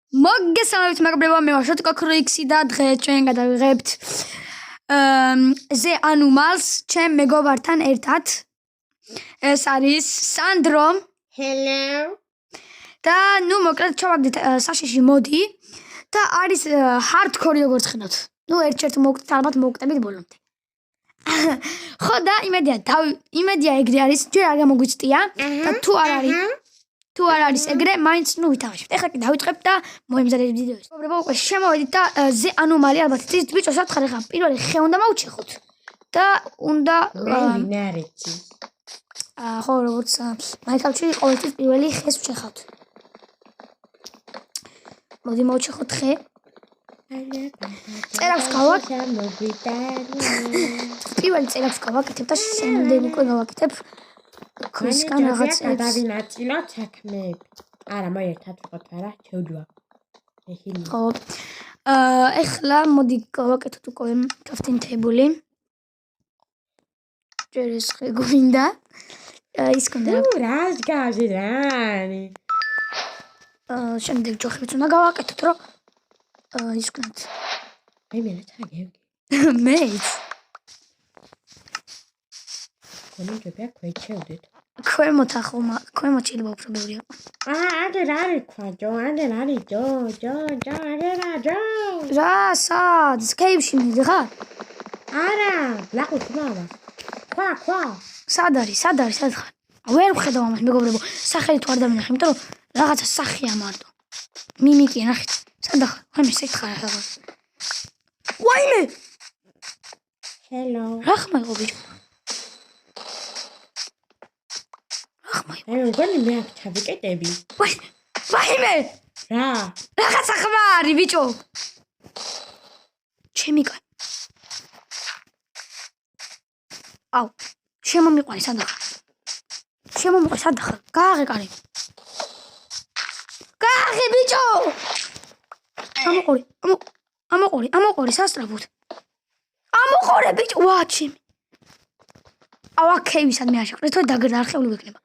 მოგესალმებით მეგობრებო, მე ვარ შოტკო ქრუიქსი და დღეს ჩვენ გადავიღებთ ზე ანუმალს ჩემ მეგობართან ერთად. ეს არის სანდრო. Hello. და ნუ მოკლედ ჩავაგდეთ საშიში მოდი და არის ჰარდკორი როგორც ხედავთ. ნუ ერთ-ერთ მოვკვდით, ალბათ მოვკვდებით ბოლომდე. ხო და იმედია ეგრე არის, ჯერ არ გამოგვიცდია და თუ არ არის ეგრე, მაინც ნუ ვითამაშებთ. ეხლა კი დავიწყებთ და მოემზადეთ ვიდეოს. მეგობრებო, უკვე შემოვედით და ზე ანომალი ალბათ იცით ბიჭო, სათხარ ეხლა პირველი ხე უნდა მოვჩეხოთ. და უნდა ვინარიცი. ხო, როგორც მაინკრაფტში ყოველთვის პირველი ხეს ვჩეხავთ. მოდი მოვჩეხოთ ხე. წერავს გავაკეთებ. პირველი წერავს გავაკეთებ და შემდეგ უკვე გავაკეთებ ქვისგან რაღაცებს. დავინაწილოთ საქმეები. არა, მოერთად ვიყოთ არა, შევდვა. ხო. ეხლა მოდი გავაკეთოთ უკვე კაფტინთებული. ჯერ ეს ხე გვინდა. ის კონდა. რას გავჟი რანი? შემდეგ ჯოხებიც უნდა გავაკეთოთ, რომ ის კონდ. აი მე რა გევგი. მეც. კონიჯები აქვეჩევდეთ. ქვემოთ ახლა, ქვემოთ შეიძლება უფრო ბევრი აქვს. აგერ არის ქვა, ჯო, აგერ არის ჯო, აგერ არის ჯო. რა, სად? სკეიპში მიდი ხარ? არა, ლაკუ ხმავა. ქვა. სად ხარ? ვერ ვხედავ ამას მეგობრებო. სახელი თუ არ დავინახე, იმიტომ რომ რაღაცა სახეა მარტო. მიმიკი ნახეთ. სად ხარ? ხომ შეხარ ახლა. ვაიმე! Hello. რა ხმაიყო ბიჭო? აი მგონი მე აქ ჩავიკეტები. ვაიმე! რა? რაღაცა ხმა არის ბიჭო. ჩემი კაი. აუ, შემომიყვანე სად ხარ? გააღე კარი. გააღე ბიჭო! ამოყური სასწრაფოდ. ამოყურე ბიჭო, ვა ჩემი. აუ აქეივისად მე აშეკრეთ, თორე დაგარხეული ვეკნება.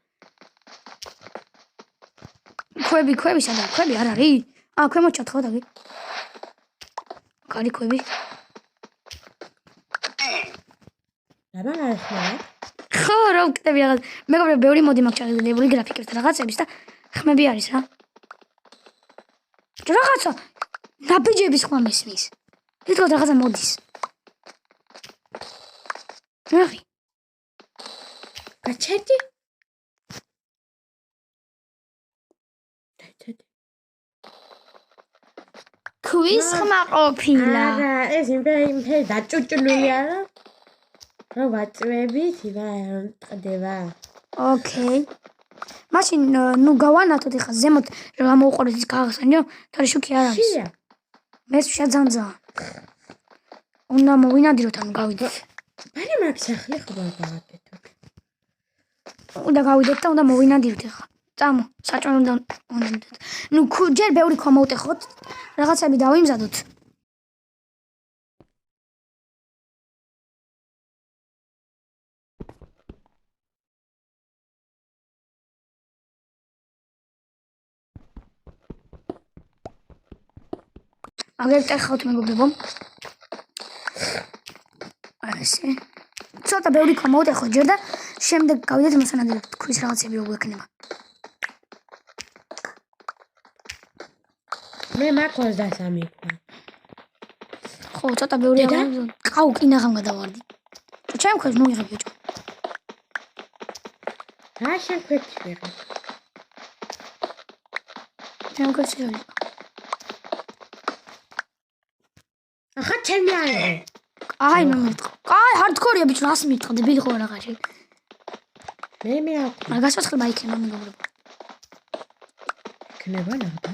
ქვები სადა? ქვები არ არის? ქვემოთ ჩათხო დაგი. კარი ქვები. აბა ახლა ხო, რა ვკეთები რაღაც. მეგობრებო, ბევრი მოდი მაქვს ჩაღებული გრაფიკებს და რაღაცების და ხმები არის რა. რაღაცა ნაბიჯების ხმა მისმის. თვითონ რაღაცა მოდის. ნახე. გაჩერდი? ქვის ხმა ყოფილა. არა, ეს იმფე დაჭუჭლული არა? რა ვაწვევით, იბა ტყდება. ოკეი. მაშინ ნუ გავანათოთ ახლა ზემოთ რომ ამოუყურეთ ის გაღსანიო, თორე შუქი არ არის. შია. მეც შეძანძა. უნდა მოვინადიროთ ან გავიდეთ. მარე მაგ სახლი ხوار გავაკეთოთ. უნდა გავიდეთ და უნდა მოვინადიროთ ახლა. წამო, საჭმელი უნდა უნდათ. ნუ ჯერ ბევრი ქვა მოვტეხოთ, რაღაცები დავიმზადოთ. აგერ ტეხავთ მეგობრებო. ასე. ცოტა ბევრი ქვა მოვტეხოთ ჯერ და შემდეგ გავიდეთ მოსანადიროდ ქვის რაღაცები რო გვექნება. მე მაქვს 23 ქვა. ხო, ცოტა ბევრი აქვს. ყავ კინაღამ გადავარდი. ჩემ ქვებს მოიღებ ბიჭო. რა შენ ქვებს ვიღებ? ჩემ ქვებს ვიღებ. ახლა ჩემი არის. აი მე მეთქო. აი ჰარდკორია ბიჭო, რას მეთქო დებილი ხო რაღაცა. მე აქვს. არ გასაცხლება იქნება მეგობრებო. იქნება ნახდა.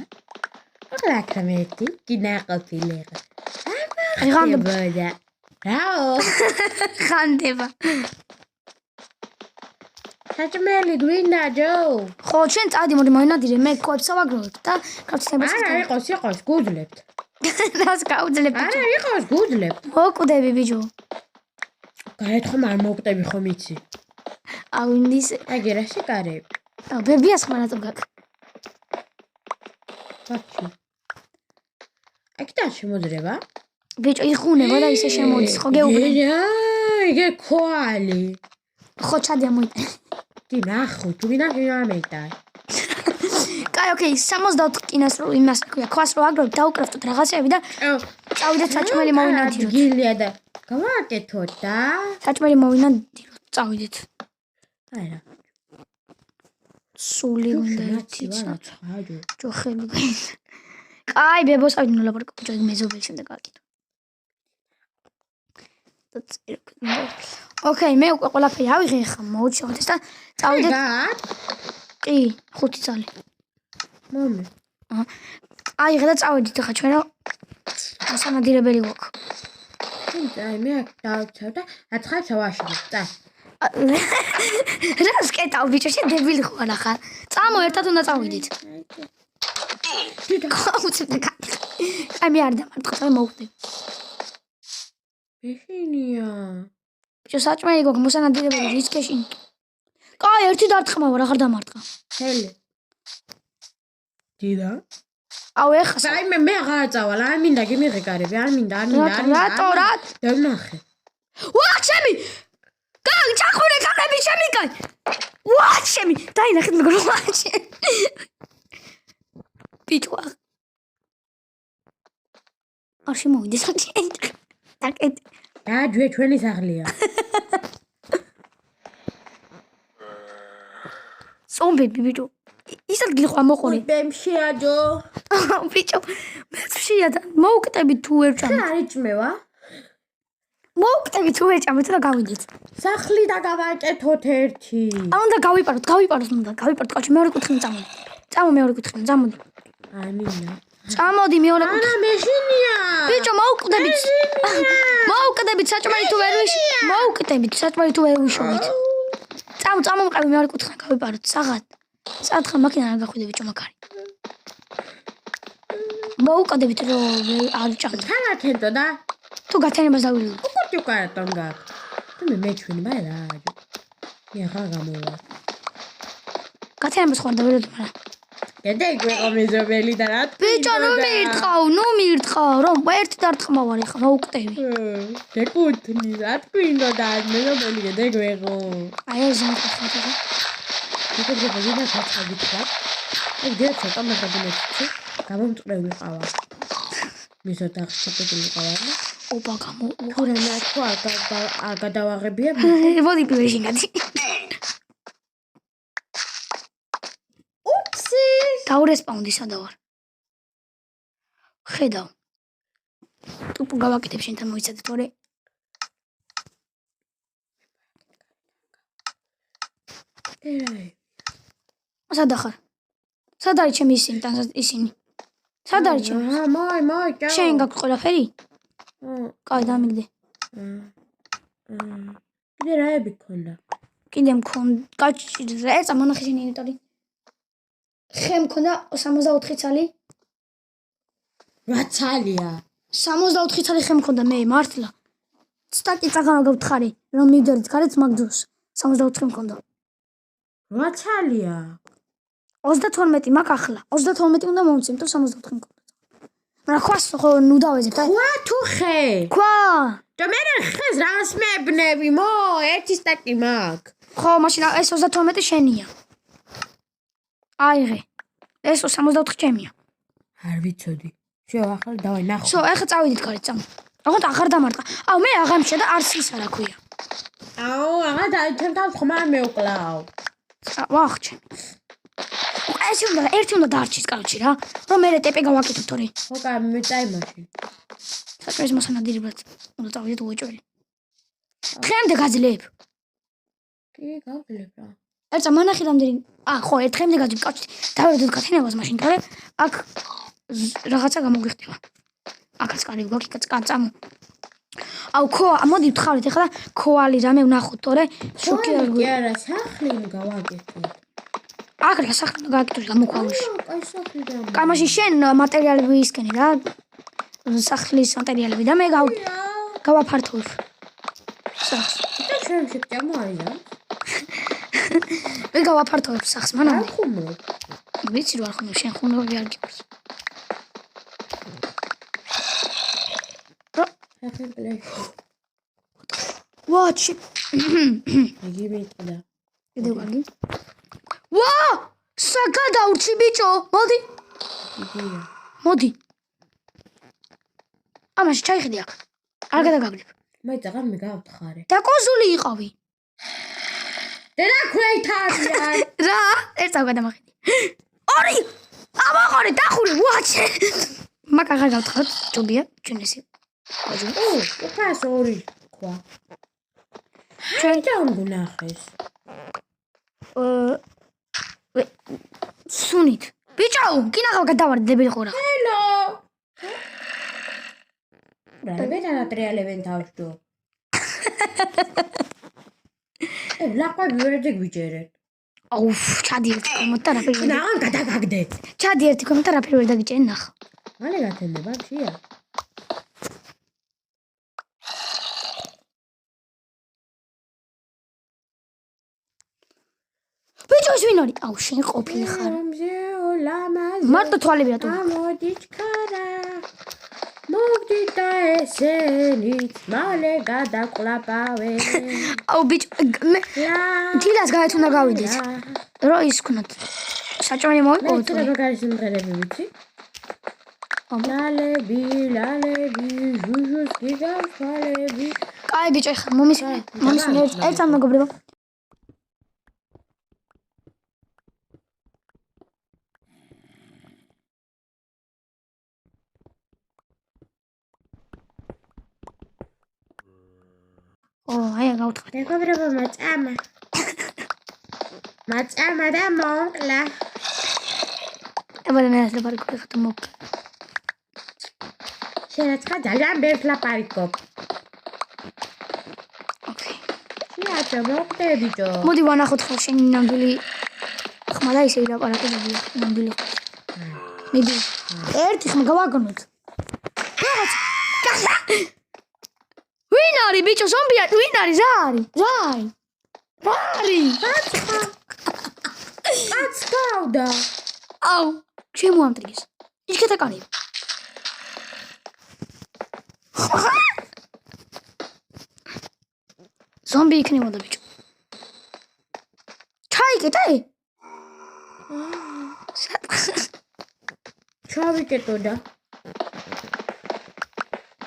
ახლა კამეთი კინაყოფილება. ღანდება. რაო? ღანდება. საჭმელი გვინდა ჯო. ხო, ჩვენ წადი მოდი მოინადირე, მე კვებს ავაგროვებ და კაფტინებას. არა, იყოს, გუძლებთ. რას გავუძლებთ? არა, იყოს, გუძლებთ. მოკვდები ბიჭო. გარეთ ხომ არ მოვკვდები ხომ იცი? აუ ინდის. აგერ ასე კარები. ბებიას ხმა რატომ გაქვს? ბაჩი. აქედან შემოდრება? ბიჭო იხუნება და ისე შემოდის ხო გეუბნები იგე ქოალი. ხო ჩადი ამოიტანე კი ნახო, თუ გინდა ამეიტან. კაი ოკეი 64 კინას რო იმას ქვია ქვას რო აგროვებთ დაუკრაფტოთ რაღაცეები და წავიდეთ საჭმელი მოვინადიროთ გილია და გავაკეთოთ და საჭმელი მოვინადიროთ წავიდეთ აი რა. სული უნდა ერთიცა ცხადო. ჯოხები კაი ბებოს ავიდ ნუ ლაპარაკობ ბიჭო მეზობელი შემდეგ გაკეთო ოკეი მე უკვე ყველაფერი ავიღე ხა მოვჩავთ და წავიდეთ კი 5 წალი მომი. აიღე და წავედით ხა ჩვენ რა მოსანადირებელი გვაქვს აი მე აქ დავწევ და აცხადს ავაშენებ. წა. რა სკეტავ ბიჭო შე დებილი ხარ ახლა წამო ერთად უნდა წავიდით აი მე არ დამარტყა მოვხდები ეშინია. ბიჭო საჭმელი გვაქვს მოსანადირებელი რისკეში კაი ერთი დარტყმავა რა ხარ დამარტყა ჰელი. დიდა. აუ ეხა აი მე აღარ წავალ. არ მინდა გიმიღე კარები. არ მინდა. რატო დაგნახე. ვა ჩემი კაი ჩახვიდე კარები ჩემი კაი ვა ჩემი დაინახეთ მეგობრებო ვა ჩემი ბიჭო არ შემოვიდეს აკეთ დაჯვე ჩვენი სახლია. ზომბები ბიჭო ის ადგილი ხო ამოყოლე ბემშიაჯო. ბიჭო მე შეადა მოვკტები თუ ვერ ჭამ არ იჭმევა? მოვკტები თუ ვერ ჭამეთ და გავიდეთ სახლი და გავაკეთოთ ერთი. უნდა გავიპაროთ უნდა გავიპაროთ კაცი მეორე კუთხიდან წამო მეორე კუთხიდან წამოდი ამინა. წამოდი მეორე კუთხიდან ანა მეშინია. ბიჭო მოვკდებით საჭმელი თუ ვერ ვიშოვით წამო მყავი მეორე კუთხიდან გავიპაროთ საღად სათხა მაქინა არ გახვიდე ბიჭო მაგარი მოვკდებით რომ არ ჭამთ თანაკეთო და თუ გათენებას დავიდო უკეთ უკარატონ გაკ. თუ მე ჩვენი ბაი რა. მე ახლა გამოვა. გათენებას ხარ დავიდო მაგრამ კიდე იყვე მეზობელი და რა. ბიჭო ნუ მირტყავ რომ ერთი დარტყმა ვარ ახლა მოვკდები შეკუთნი რა თქვინო და მეზობელი კიდე გვეღო. აი ეს ზამთრა კიდე გიგდა საწყობი თქვა. აი დიახ ცოტა მეგაბინეთში გამომწყვევი ვიყავა. მისოთ აღშეკეთილი ყავა. ოპა გამო თუ რა თქვა გადავაღებია. მოდი პირველში გადი უფსი. დაურესპაუნდი სადა ვარ ხედავ თუ გავაკეთებ შენთან მოიცადე თორე ერაი. სადა ხარ სადა არის ჩემი ისინი სადა არის ჩემი მაი კა. შენ გაქვს ყველაფერი კაი დამიგდე კიდე რაები გქონდა? კიდე მქონდა კაჭი ეცა მონახე შენი ინვენტარი ხე მქონდა 64 ცალი 8 ცალია 64 ცალი ხე მქონდა მე მართლა სტაკი წაღანა გავთხარი რომ მივდარით გარეთ მაგ დროს 64 მქონდა 8 ცალია 32 მაგ ახლა 32 უნდა მომწიმ თუ 64 მქონდა მაგრამ ხვას ხო ნუ დავეზებ და ხვა თუ ხე ხვა და მე ხეს რას მებნები მო ერთი სტაკი მაგ ხო მაშინ ეს 32 შენია აიღე ეს 64 ჩემია არ ვიცოდი შევ ახლა დავაი ნახო შო ახლა წავიდით გარეთ წამო ოღონდ აღარ დამარტყა აუ მე აღამშე და არსის არა ქვია აუ აღარ დაიჩემთან ხმა მეუკლავ ვახჩე ეს ერთი უნდა დარჩის კაცი რა რომ მე ტეპე გავაკეთო თორე ხო კა მე წაიმაში საჭმელის მოსანადირებლად უნდა წავიდეთ უეჭველი დღემდე გაძლებ კი გავძლებ რა ერთა მონახი რამდენი ხო ერთ დღემდე გაძლებ კაცი დავედოთ გათენებას მაშინ თორე აქ რაღაცა გამოგვიხდება აქაც კარი გვაქვს იქაც კაცამო აუ მოდი ვთხარით ახლა ქოალი რამე ვნახოთ თორე შოკი არ კი არა სახლი გავაკეთოთ აგრე სახლი გააკეთოს გამოქვავში კაი სახლი და კაი მაშინ შენ მატერიალები ისკენი რა სახლის მატერიალები და მე გავაფართოვებ სახს და ჩვენ შეგჭამო არის რა მე გავაფართოვებ სახს მანამდე ხუმრობ ვიცი რა ხუმრობ შენ ხუმრობი არ გიყვარს ხახენ კლეში. ვაჩი. იგი მიყდა. კიდევ კარგი. ვა! საგადაურჩი ბიჭო, მოდი. იგია. მოდი. ამაში ჩაიხედი აქ. არ გადაგაგდებ. მე წაღარ მიგავთხარე. და კონსული იყავი. დედა ქვეითარიან. რა? ერთ წავ გადამახედი. ორი! ამაყარე დახური, ვაჩი. მაგ აღარ გავთხაროთ, ჯობია, ჩვენ ესე. უფას ორი თქვა. ჩვენ დაუნგუნახეს. სუნით. ბიჭო, კინაღავ გადავარდი დებილი ხურა. ჰელო. რა ვედა ტრიალებენ თავშტო. ლაყავი ვერდე გვიჯერენ. აუ, ჩადი ერთი კომენტარ რა ფერი. ნაღან გადაგაგდეთ. ჩადი ერთი კომენტარ რა ფერი ვერ დაგიჭენ ნახა. მალე გათენდება შია. ბიჭო, ის ვინ არის? აუ, შენ ყოფილი ხარ. მარტო თვალები რატო? ამოდი ჩქარა. მოგდი და ესენით მალე გადაყლაპავენ. აუ, ბიჭო, მე დილას გაეთ უნდა გავიდეთ. რო ის ქნათ. საჭმელი მოვიყავთ. მე როგორი სიმღერები ვიცი? ლალები, ჟუჟუს გიგავთვალები. კაი ბიჭო, ხა მომის ერთ ამ მეგობრებო. აი გავთხარ. მეგობრებო, მოწამა. მოწამა და მოკლა. აბა მე ასე პარიკო ხეთ მოკ. შეიძლება ძალიან ბევრ ლაპარიკობ. ოკეი. შეიძლება მოკდებიჯო. მოდი ვანახოთ ხო შენი ნამდვილი ხმა და ისე ლაპარაკობები ნამდვილი. მიდი. ერთი ხმა გავაგონოთ. ვინ არის ბიჭო ზომბია? ვინ არის? რა არის? რა არის? რა არის? კაც გავდა. აუ, შემოამტრიგეს. იჩქეთა კარი. ზომბი იქნებოდა ბიჭო. ჩაიკეტე? ჩავიკეტოდა.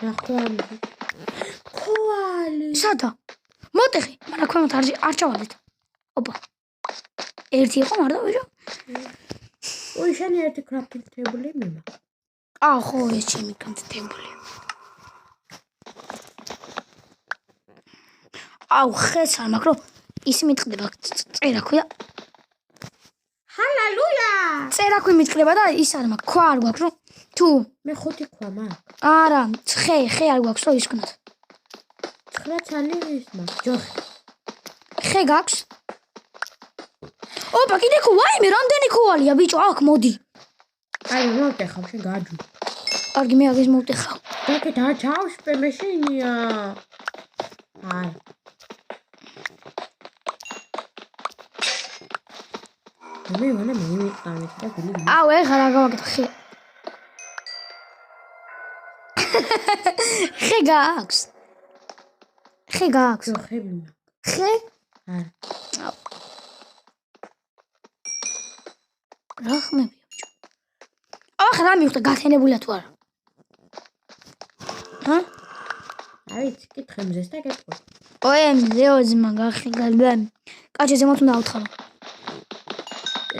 ნახვამდი. ქოალი. სადა? მოტეხი, მაგრამ ქვემოთ არ ჩავარდეთ. ოპა. ერთი იყო მარტო ბიჭო. ой, შენი ერთი კრაფტინგ-ტეიბლი მიმა. აუ, ხო, ეს ჩემი კრაფტინგ-ტეიბლი. აუ, ხეს არ მაქვს, რომ ის მიტყდება, წერა ქვია. ჰალალუია! წერა ქვი მიტყდება და ის არ მაქვს, ქვა არ გვაქვს, რომ თუ მე 5 ქვა მაქვს. არა, ხე არ გვაქვს, რომ ის ვქნათ. 9 ცალი ის მაქვს, ჯოხი. ხე გაქვს? ოპა, კიდე ვაიმე, რამდენი ქოალია ბიჭო, აქ მოდი. აი, მოვტეხავ, შენ გაჯუ. კარგი, მე აგეს მოვტეხავ. დაკეთ არ ჩავშპე მეშინია. აი. მე ვანა მივიყავით და გული. აუ, ეხლა რა გავაკეთე ხე. ხე გაქვს? ხე გაქვს? ჯოხები მაქვს. ხე? არა. რა ხმებია ბიჭო? ახლა რა მივხვდა გათენებულია თუ არა? ჰა? აი, კითხე მზეს და გეტყვი. ოე, მზეოზმა გახიგალბემ. კაჩე ზემოთ უნდა ავთხარო.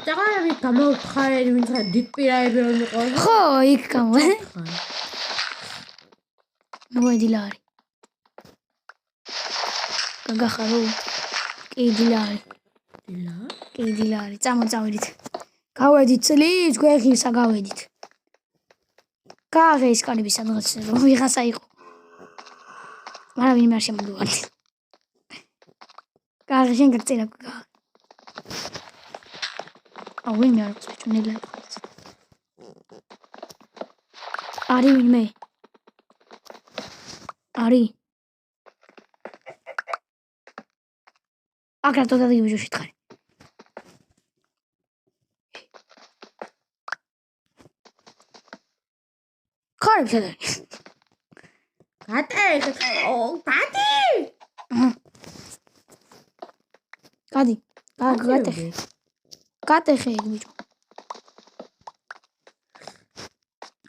წაღარები გამოვთხარი, ვინც რა დიდ პირაები რომ იყო. ხო, იქ გამო. მოედილარი. გაგახარო. კი დილარი. დილა? კი დილარი. წამოწავედით. გავედით წლის, გვეხილსა გავედით. გააღე ის კანები სადღაც რომ ვიღაცა იყო. მაგრამ ვინმე არ შემოგივარდი. გააღე შენ გწერა გააღე. აუ ვინმე არ აქვს ბიჭო ნელა. არის ვინმე? არის. აკრა თოდა დიდი ბიჭო შეხარი. ხარ ბიჭო. გატეხ. ო, დადი. გადი. გატეხე. გატეხე იქ ბიჭო.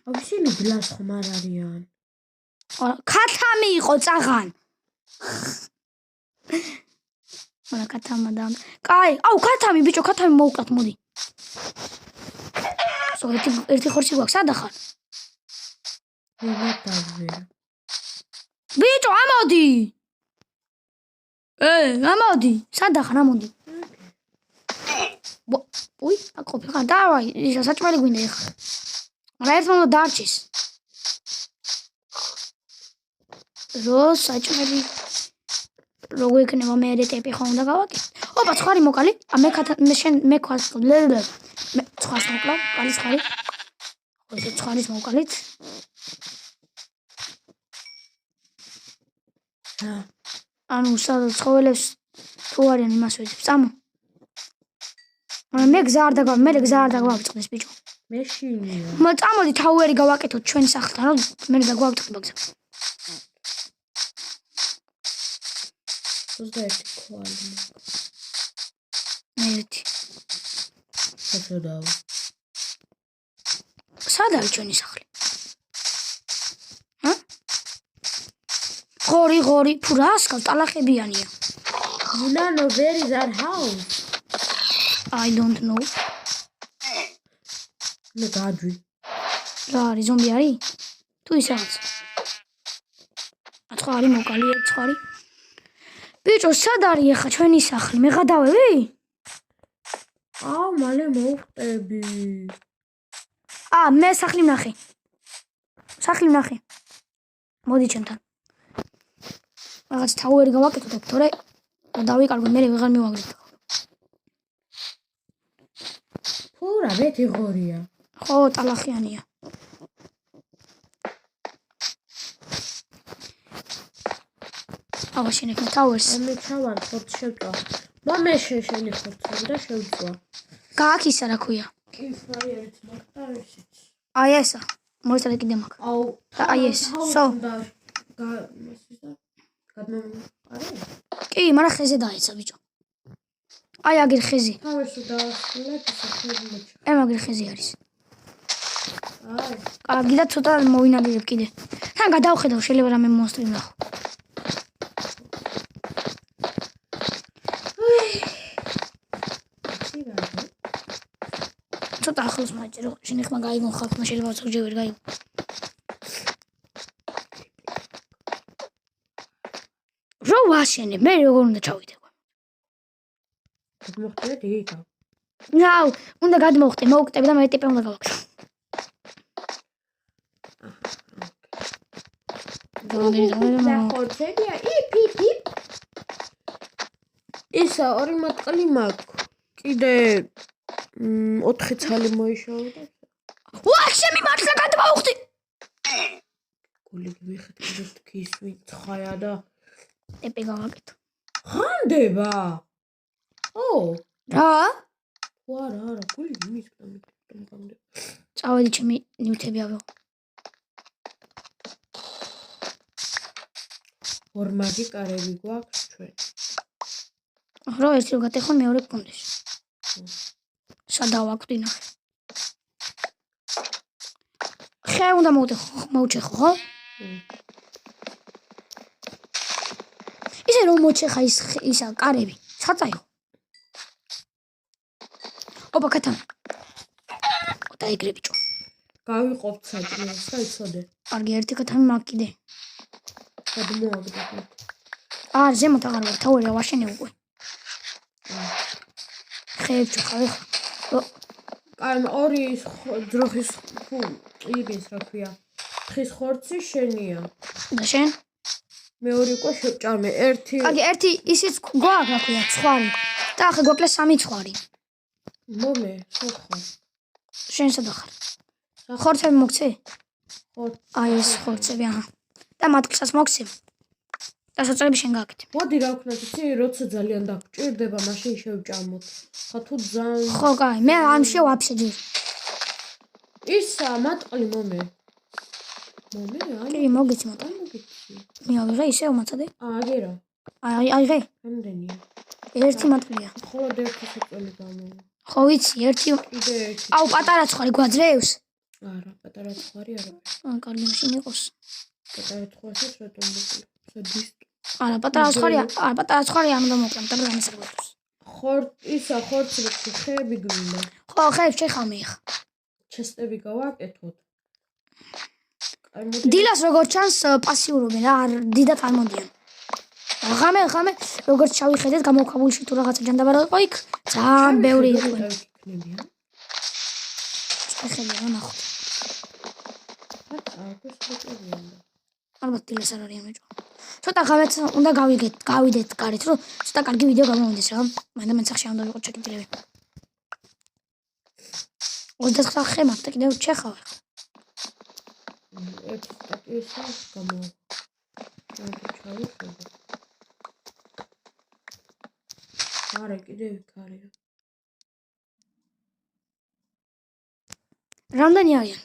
აბსინი ბლას ხომ არ არიან. ქათამი იყო წაღან. მარა ქათამა და კაი, აუ ქათამი ბიჭო, ქათამი მოვუკრათ, მოდი. ერთი ხორცი გვაქვს, სადა ხარ? მოვატავე. ბიჭო, ამოდი. ამოდი, სადა ხარ, ამოდი. უი, აკოფი ხარ, დავაი, ისა საჭმელი გვინდა ეხლა. მაგრამ ერთმა უნდა დარჩეს. რო საჭმელი როგორ იქნება მე რეტეპი ხომ უნდა გავაკეთო. ოპა, ცხარი მოკალი. მე ქვას მე ცხარს მოკლავ, კალი ცხარი. ხო, ცხარის მოკალით. ანუ ცხოველებს თუ არიან იმას ვეძებს, წამო. მაგრამ მე გზა არ დაგვაწყდეს ბიჭო. მე შინია. წამოდი თაუერი გავაკეთოთ ჩვენი სახლთან, რომ მე დაგვაწყდება გზა. 21 კვალი. მე ერთი. ხოდაო. სადაა ჩვენი სახლი? ღორი, ფურას კალახებიანია. Nano, where is our house? I don't know. მე გაძვი. რა არის ზომბი არის? თუ ისაც. ცხარი მოკალი, ცხარი. ბიჭო, სად არის ახლა ჩვენი სახლი? მე გადავევი? აუ, მალე მოვხტები. მე სახლი ვნახე. მოდი ჩემთან. რაღაც თაუერი გავაკეთოთ, თორე დავიკარგო, მე ვეღარ მივაგრით. ფურა, მეტი ღორია. ხო, ტალახიანია. აბა შენექნა თაუერს. მე ჩავარ ხორც შევწვა. მე შენი ხორცი და შევწვა. გააქისა რა ქვია? კიფაიერით მაგტარისიც. აი ესა. მოიწადე კიდე მაგ. აუ, აი ეს. სო. კი, მაგრამ ხეზე დაეცა ბიჭო. აი აგერ ხეზი. თავში დაასრულეთ ისე ხეზი მოჩა. მაგერ ხეზი არის. აი. კარგი და ცოტა მოვინადირებ კიდე. თან გადავხედავ, შეიძლება რამე მონსტრი ვნახო. ცოტა ახლოს მაჭერო, შენი ხმა გაიგონ ხალხმა შეიძლება ზოგჯერ ვერ გაიგონ. რო ვაშენებ, მე როგორ უნდა ჩავიდე? მოხდეთ იქა. ნაუ, უნდა გადმოვხტე, მოვუკვდები და მე ტიპი უნდა გავაკეთო. და ხორცებია, იპ. ისა ორი მატყლი მაქვს. კიდე 4 ცალი მოიშოვდა. ვაშემი მართლა გადმოვხტე. გული გიხეთქი თქვი ცხაია და ტიპი გავაკეთო. ხანდება. ო, რა? არა, გული მისკამი. წავედი ჩემი ნივთები ავიღო. ორმაგი კარები გვაქვს ჩვენ. რო ერთი რო გატეხონ მეორე გქონდეს. სადაა ვაკვდინა. ხე უნდა მოვუჩეხო, ხო? ისე რომ მოჩეხა ისა კარები. საწაიღო. ოპა კათან. ოტა ეგრე ბიჭო. გავიყოფ საჭმელს და იცოდე. კარგი, ერთი კათამი მაგ კიდე. გადმოაგდო. ზემოთ აღარ ვარ, თაური ავაშენე უკვე. ხეებში ხარ. კაი, ორი ძროხის იგის რა ქვია. ხის ხორცი შენია. და შენ? მეორე უკვე შევჭამე. ერთი. კარგი, ერთი ისიც გვაქვს რა ქვია, ცხარი. და ახლა გვაკლეს 3 ცხარი. მომე, სოხა. შენ სადა ხარ? ხორცები მოგცე? ხო. აი ეს ხორცები, აჰა. და მატყლსაც მოგცე. და საწოლები შენ გააკეთე. მოდი რა ვქნათ, იცი, როცა ძალიან დაგჭირდება, მაშინ შევჭამოთ. ხა თუ ძალიან ხო, კაი, მე ამ შევაფშე ჯერ. ისა, მატყლი მომე. კი, მოგიცი მოტა. მიავიღე ისე უმაცადე. აგერა. აიღე. რამდენია? ერთი მატლია. მხოლოდ ერთი საწოლი გამოვა. ხო ვიცი, ერთი. კიდე ერთი. აუ, პატარა ცხარი გვაძლევს. არა, პატარა ცხარი არა. კარგი მაშინ იყოს. პატარა ცხარსაც რატომ მოკლე? სადის? არა, პატარა ცხარი არ უნდა მოკლე, მაგრამ გამისაგებს. ხორცი ხეები გვინდა. ხო, ხეებს შეხამე ხა. ჩესტები გავაკეთოთ. დილას როგორც ჩანს პასიურობენ რა, დიდად არ მოდიან. ღამე როგორც ჩავიხედეთ გამოვქაბულში თუ რაღაცა ჯანდაბარა იყო იქ, ძალიან ბევრი იყო. ეხლა რა ნახოთ. ალბათ დილას არ არის ამეჭო. ცოტა ღამეც უნდა გავიდეთ გარეთ, რომ ცოტა კარგი ვიდეო გამოვიდეს რა. მანდ სახში უნდა ვიყო ჩაკიდები. 29 ხე მაქვს და კიდევ ჩეხავ ახლა. ეს სტატიისა გამოვა. არა, კიდევ იქ არის. რამდენი არიან?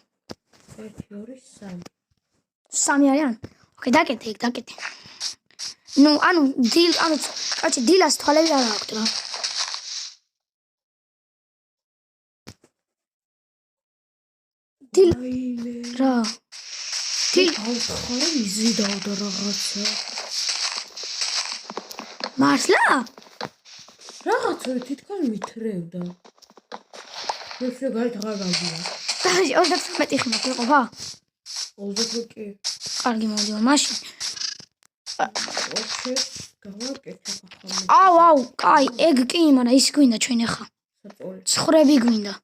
1 2 3. 3 არიან? ოკეი, დაკეთე. ნუ, კაცი დილას თვალები არ აქვს რა. რა. ხარ იზიდავდა რაღაცა. მართლა? რაღაცა თითქოს მithრევდა. ესე გარეთ აღარ გავიდა. 29 ხმა ყოფა? 25 კი. კარგი მოდიო, მაშინ. ოკეი, გავაკეთე ახლა. აუ, კაი, ეგ კი, მაგრამ ის გვინდა ჩვენ ახლა. საწოლი. ცხრები გვინდა.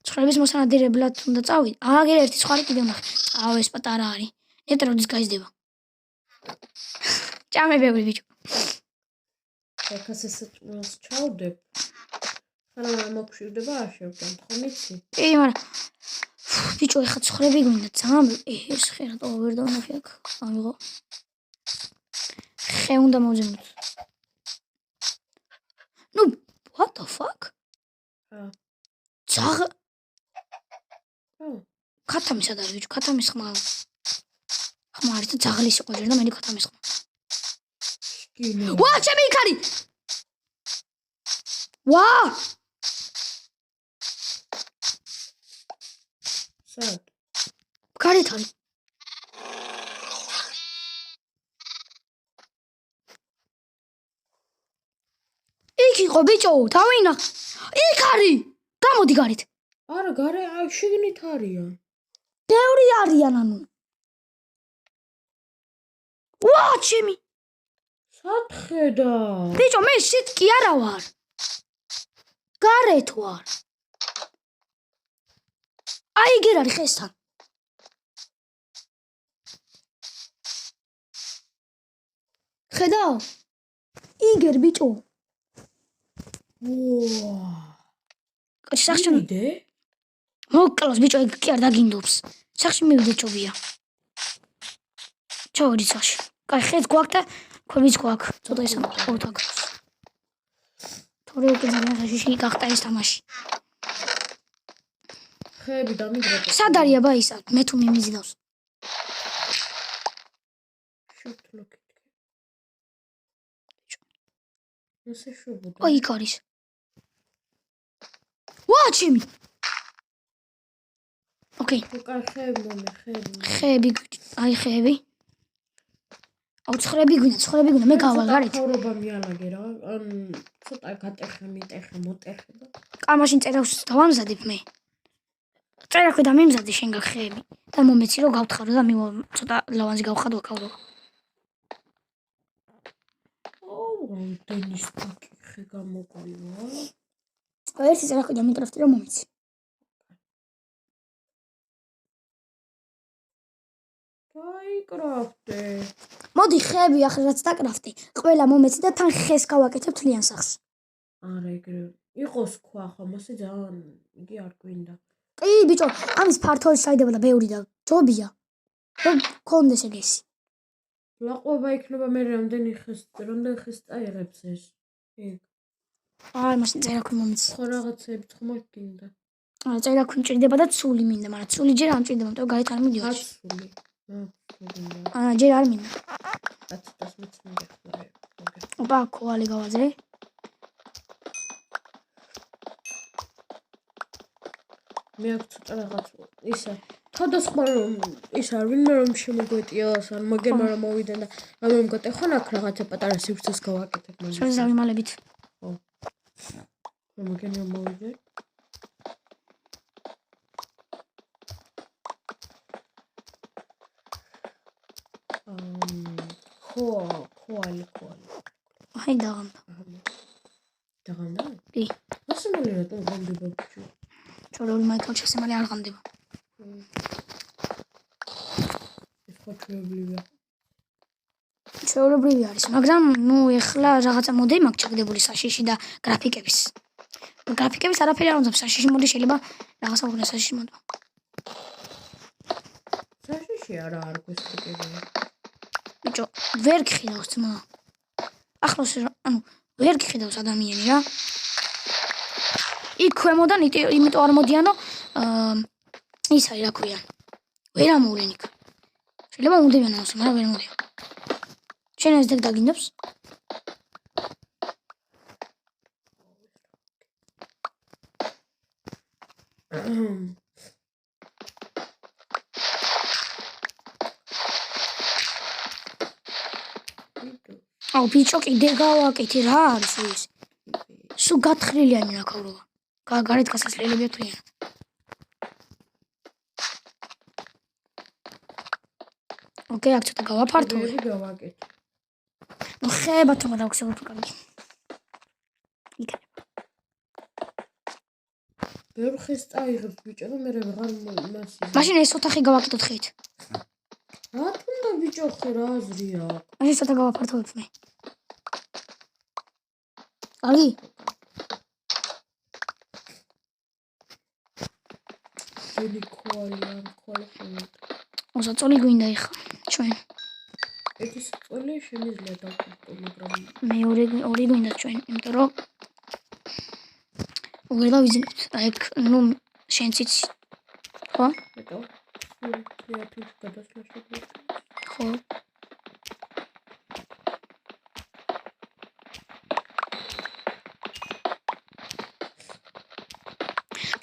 ცხრების მოსანადირებლად უნდა წავიდე. აგერ ერთი ცხარი კიდევ ნახე. აუ, ეს პატარა არის. ნეტა როდის გაიზდება. ჭამე ბევრი ბიჭო. ეხას ესეც ჩავდებ. ხანამ მოგშვიდება არ შევდან, ხომ იცი? კი, მაგრამ ბიჭო, ეხა ცხრები გვინდა ძალიან. ეს ხე რატო ვერ დავნახე აქ? ამიღო. ხე უნდა მოვზემოთ. ნუ, what the fuck? ძაღ ქათამის არის ბიჭო, ქათამის ხმა არის და ძაღლის იყო ჯერ და მე ქათამის ხმა. ვა, ჩემი იქარი! ვა! სად? გარეთ არის. იქ იყო ბიჭო, დავინახე. იქ არის! გამოდი გარეთ. არა, გარე შიგნით არიან. ბევრი არიან ანუ. ვა, ჩემი. სად ხედა? ბიჭო, მე შეთ კი არა ვარ. გარეთ ვარ. აი იგერ არის ხესთან. ხედავ? იგერ ბიჭო. ვა. სახში მივიდე? მოკლავს ბიჭო, ეგ კი არ დაგინდობს. სახში მივიდე ჩობია. ჩავედი სახში. კაი, ხეც გვაქვს და ქვებიც გვაქვს. ცოტა ისე ხორთ აქვს. თორე უკვე ძალიან ხეში გახტა ეს თამაში. ხეები დამიგროთე. სად არის აბა ისა? მე თუ მიმიზიდავს. შუქლოკი. ესე შუბუდა. ой, იქ არის. ვა, ჩემი. ოკეი. უკან ხეები მომე, ხეები. ხეები, აი ხეები. აუ, ცხრები გვინდა, მე გავა გარეთ. ცხოვრება მიალაგე რა. ან ცოტა გატეხე, მიტეხე, მოტეხე და. კა მაშინ წერავს დავამზადებ მე. წერაქვე და მიმზადე შენ გახეები. და მომეცი რომ გავთხარო და მივა ცოტა ლავანზე გავხადო აქაო. დენის პაკი ხე გამოგვივა. ერთი წერაქვე და მიკროფტი რომ მომეცი. დაიკრაფტე. მოდი ხეები ახლა რაც დაკრაფტი, ყველა მომეცი და თან ხეს გავაკეთებ თლიან სახს. არა ეგრე. იყოს ქვა ხომ, ასე ძალიან იგი არ გვინდა. კი, ბიჭო, ამის ფართოი საიდება და ბევრი და ჯობია. რომ გქონდეს ეგესი. ლაყობა იქნება მე რამდენი ხეს წაიღებს ეს. ეგ. აი, მაშინ წერაქვე მომეცი. ხო რაღაცები ხომ გინდა. წერა გვიმჭირდება და ცული მინდა, მაგრამ ცული ჯერ არ მჭირდება, იმიტომ რომ გარეთ არ მიდიოდი. აცული. ჯერ არ მინდა. აცდას მეცნიერე. ოპა, kovali გავაძრე. მე აქ ცოტა რაღაც ისა თავდასხმა რომ ის არ ვინმე რომ შემოგვეტიოს ან მაგერმა რომ მოვიდენ და რამე მგატეხონ აქ რაღაცა პატარა სივრცეს გავაკეთებ მაგას. შენ ზავიმალებით. ხო. მაგერმა მოვიდენ. kovali. აი დაღამდა. დაღამდა? კი. მოსმული რატომ გამდება ბიჭო? ჩორეული მაიკლ ჩესემალი არ ღამდება. ეს ხო ჩვეულებრივია. ჩვეულებრივი არის, მაგრამ ნუ ეხლა რაღაცა მოდელი მაქვს ჩაგდებული საშიში და გრაფიკების. გრაფიკების არაფერი არ უნდა, საშიში მოდი შეიძლება რაღაცა უგნა საშიში მოდო. საშიში არა არ გვესწრებია. ბიჭო, ვერ გხიდავს ძმა. ახლოს ანუ ვერ გხიდავს ადამიანი რა. იქ ქვემოდან იმიტომ არ მოდიანო ისა რა ქვია. ვერ ამოვლენ იქ. შეიძლება უნდებიან ამას, მაგრამ ვერ მოდიან. შენ ეს დაგ დაგინდებს? აუ ბიჭო კიდე გავაკეთე რა არის ეს? სულ გათხრილია მინაკავრობა. გარეთ გასასვლელებია თუ არა? ოკეი, აქ ცოტა გავაფართო. გავაკეთე. ნუ ხება თქმა დავხსენო თუ კარგი. იქნება. ვერ ხეს წაიღებს ბიჭო და მე ვეღარ მასი. მაშინ ეს ოთახი გავაკეთოთ ხით. რატომ და ბიჭო ხე რა აზრია? მაშინ ცოტა გავაფართოვებ მე. კარგი? ძელი kovali არ kovali ხოლმე. მოსაწოლი გვინდა ეხა ჩვენ. ეს წოლი შემიძლია დავკეთო, მაგრამ მე ორი გვინდა ჩვენ, იმიტომ რომ ვერ დავიზნებთ. აი ნუ შენც ხო? მეტო. კრეატივ გადასვლა შეგვიძლია. ხო.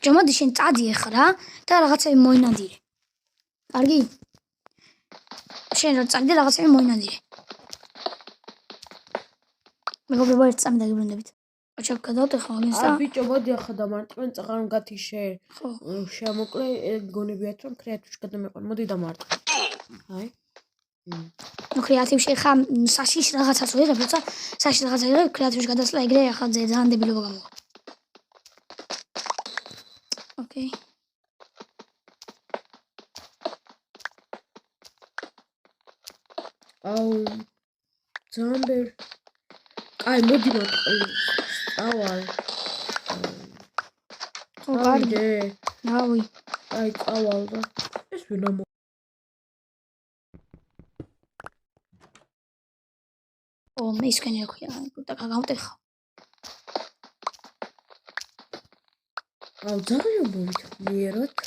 ჯომადი შენ წადი ეხა რა და რაღაცები მოინადირე. კარგი? შენ რა წადი და რაღაცები მოინადირე. მეგობრებო ერთ წამი დაგიბრუნდებით. ოჩაკ გადავთ ეხლა მაგინს და ბიჭო მოდი ახლა დამარტყმენ წაღარ გათიშე. ხო. შემოკლე გონებიათ რომ კრეატივში გადამეყვან. მოდი დამარტყმ. აი. ნუ კრეატივში ხა საშიში რაღაცას ვიღებ, როცა საშიში რაღაცა ვიღებ, კრეატივში გადასვლა ეგრე ახლა ძალიან დებილობა გამოვა. ოკეი. აუ ძამბერ. აი მოდი მარტყმ. ავალ. ო კარგი. რავი. აი წავალ და ეს ვინა ო მე ისქენი რა ქვია, კუტა გამტეხა. აუ ძაღლობობით მიეროთ.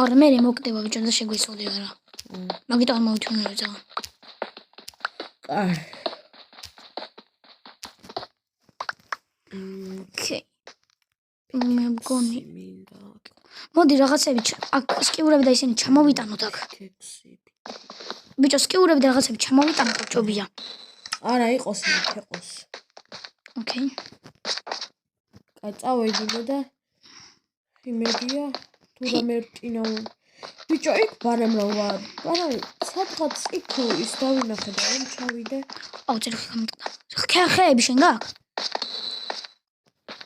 არა მე მოკდება ბიჭო და შეგვისწოდება რა. მაგით არ მოვთუნე ძაღლ. აი. ოკეი. მე მგონი. მოდი რაღაცები აქ სკიურები და ისინი ჩამოვიტანოთ აქ. ბიჭო სკიურები და რაღაცები ჩამოვიტანოთ ჯობია. არა იყოს მეთეყოს. ოკეი. კაი წავედინე და იმედია თუ გამერტინა. ბიჭო იქ ბანემ ვარ. არა სადღაც იქ ის დავინახე და რომ ჩავიდე. აუ წერხი გამტყდა. ხეები შენ გაქვს?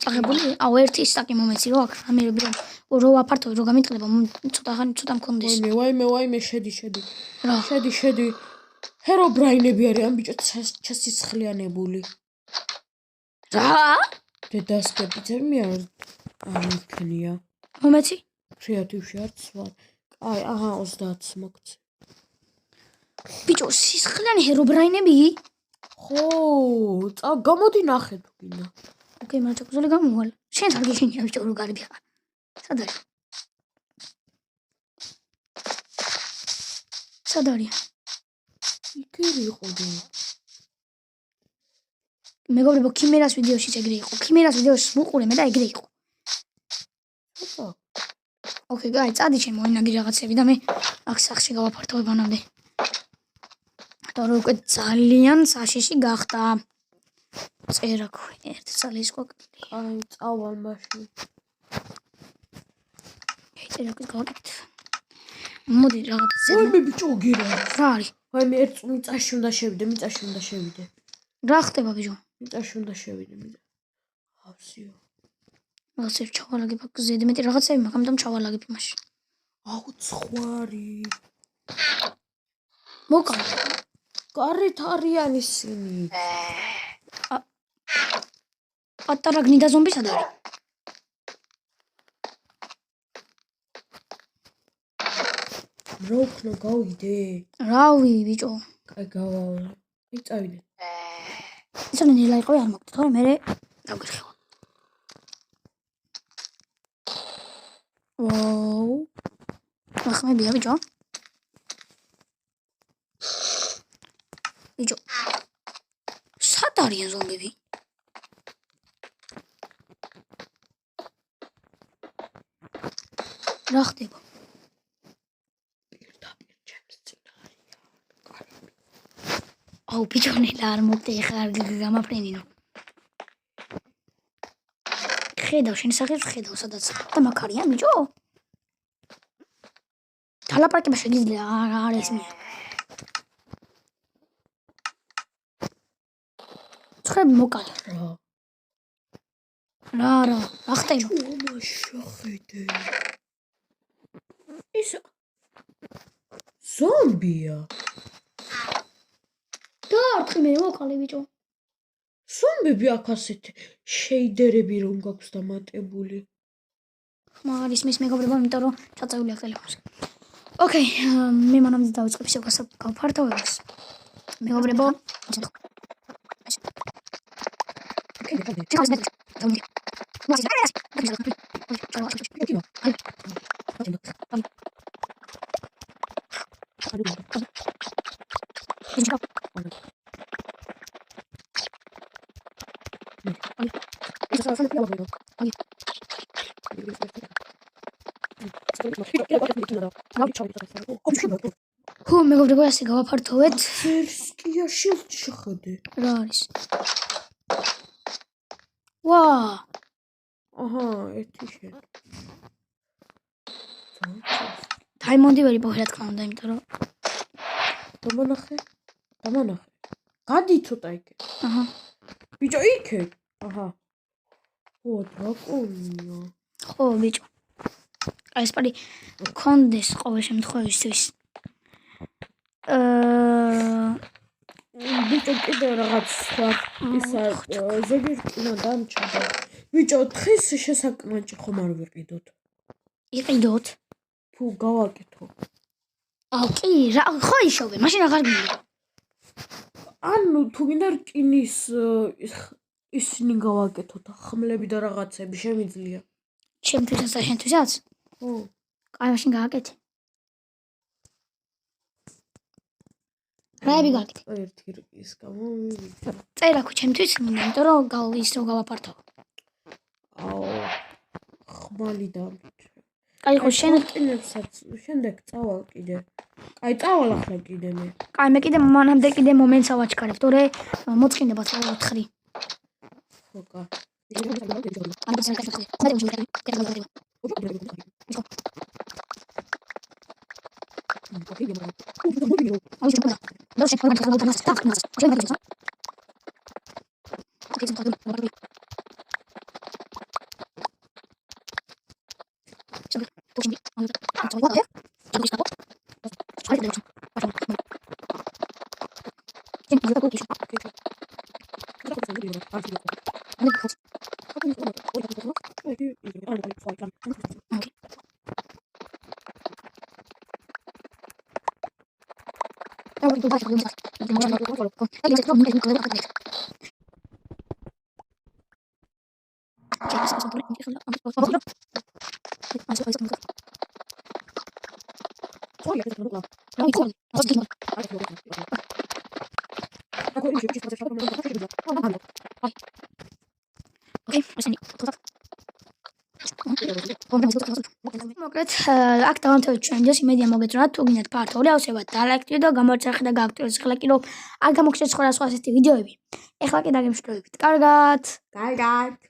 წაღებული? აუ ერთი საკი მომეცი რო აქ ამერები რო ვაფართოვე რო გამიტყდება ცოტა მქონდეს. ვაიმე შედი. რა? შედი. ჰერობრაინები არიან ბიჭო ჩასიცხრიანებული. რა? დედასკეპიცები მე არ მქნია. მომეცი? კრეატივში არც ვარ. აი, აჰა 30 მოგცე. ბიჭო, სისხლიანი ჰერობრაინები? ხო, გამოდი ნახე თუ გინდა. ოკეი, მაგრამ ჩაკუზული გამოვალ. შენ არ გიშინია ბიჭო რო გარბი ხარ. სად არის? სად არის? იქ იყო და მეგობრებო, ქიმერას ვიდეოშიც ეგრე იყო. ქიმერას ვიდეოს ვუყურე მე და ეგრე იყო. ცოტა ოკეი, გაი, წადი ჩემ მოინაგი რაღაცები და მე აქ სახში გავაფართოვებ ანამდე. თორე უკვე ძალიან საშიში გახდა. წერა ქვი, ერთი წალის ყოფილი. აი წავალ მაშინ წერა ქვი გავაკეთე. მოდი რაღაც ой ზედა. მე ბიჭო გირა რა არის? აი მე ერთ მიწაში უნდა შევიდე რა ხდება ბიჭო? მიწაში უნდა შევიდე მე ავსიო რაღაცები ჩავალაგებ აქ ზედმეტი რაღაცები მაქვს, ამიტომ ჩავალაგებ იმაში. აუ ცხარი მოკალე. გარეთ არიან ისინი პატარა გნიდა ზომბი სად არის? რა უქნა გავიდე რავი ბიჭო. კაი გავალ აი წავიდე ისინი ნელა იყო არ მოგდ, თორე მე დავგეხევა. ვაუ. ახმებია ბიჭო. ბიჭო. სად არიან ზომბები? რა ხდება? პირდაპირ ჩემს წინ არიან აუ ბიჭო ნელა არ მოგდე ხა არ გამაფრენინო. ხედავ შენ სახეს ხედავ სადაც და მაგ არიან ბიჭო? დალაპარაკება შეგიძლია არ ისმია. ცხრები მოკალე. რა ხდება? შოხედე ის ზომბია დაარტყი მე მოკალე ბიჭო. ზომბები აქ ასეთ შეიდერები რომ გაქვს დამატებული ხმა არის მის მეგობრებო, იმიტომ რომ ჩაწეული აქვს ტელეფონზე. ოკეი, მე მანამდე დავიწყებ ისევ გავფართოვებას. მეგობრებო, ხო მეგობრებო, ასე გავაფართოვეთ. სერსკია შეხედე რა არის? ვა, აჰა ერთი შენ დაიმონდი ვერ იპოვე რა თქმა უნდა, იმიტომ რომ დამანახე გადი ცოტა იქე აჰა. ბიჭო იქე აჰა ო დრაკონია ხო ბიჭო. აი ეს პარი კონდეს ყოველ შემთხვევისთვის. ბიჭო კიდე რაღაც სხვა ისა ზოგიერთი დამჭდა ბიჭო დღეს შესაკმაჭი ხომ არ ვიყიდოთ იყიდოთ. თუ გავაკეთო აუ კი რა ხო იშოვე, მაშინ აღარ გინდა. ანუ თუ მინდა რკინის ისინი გავაკეთოთ ხმლები და რაღაცები შემიძლია ჩემთვისაც და შენთვისაც? ხო კაი მაშინ გააკეთე. რაები გააკეთე? ერთი რკის გამომივიდა წერა ხო ჩემთვის მინდა, იმიტომ რომ ის რომ გავაფართოვო. აო ხმალი დამჭრე კაი ხო შენ რკინებსაც შემდეგ წავალ კიდე კაი წავალ ახლა კიდე მე კაი მე კიდე მანამდე კიდე მომენტს ავაჩქარებ, თორე მოწყინდება ცალ 4. ხო კა მოკლედ აქ დავამთავრეთ ჩვენ ვიდეოს. იმედია მოგეწონათ. თუ გინდათ ფართო ავსებათ დალაიქეთ და გამოიწერეთ და გააქტიურეთ ხელა კიდევ არ გამოგჩნდეთ სხვა ასეთი ვიდეოები. ეხლა კი დაგემშვიდობებით. კარგად. კარგად.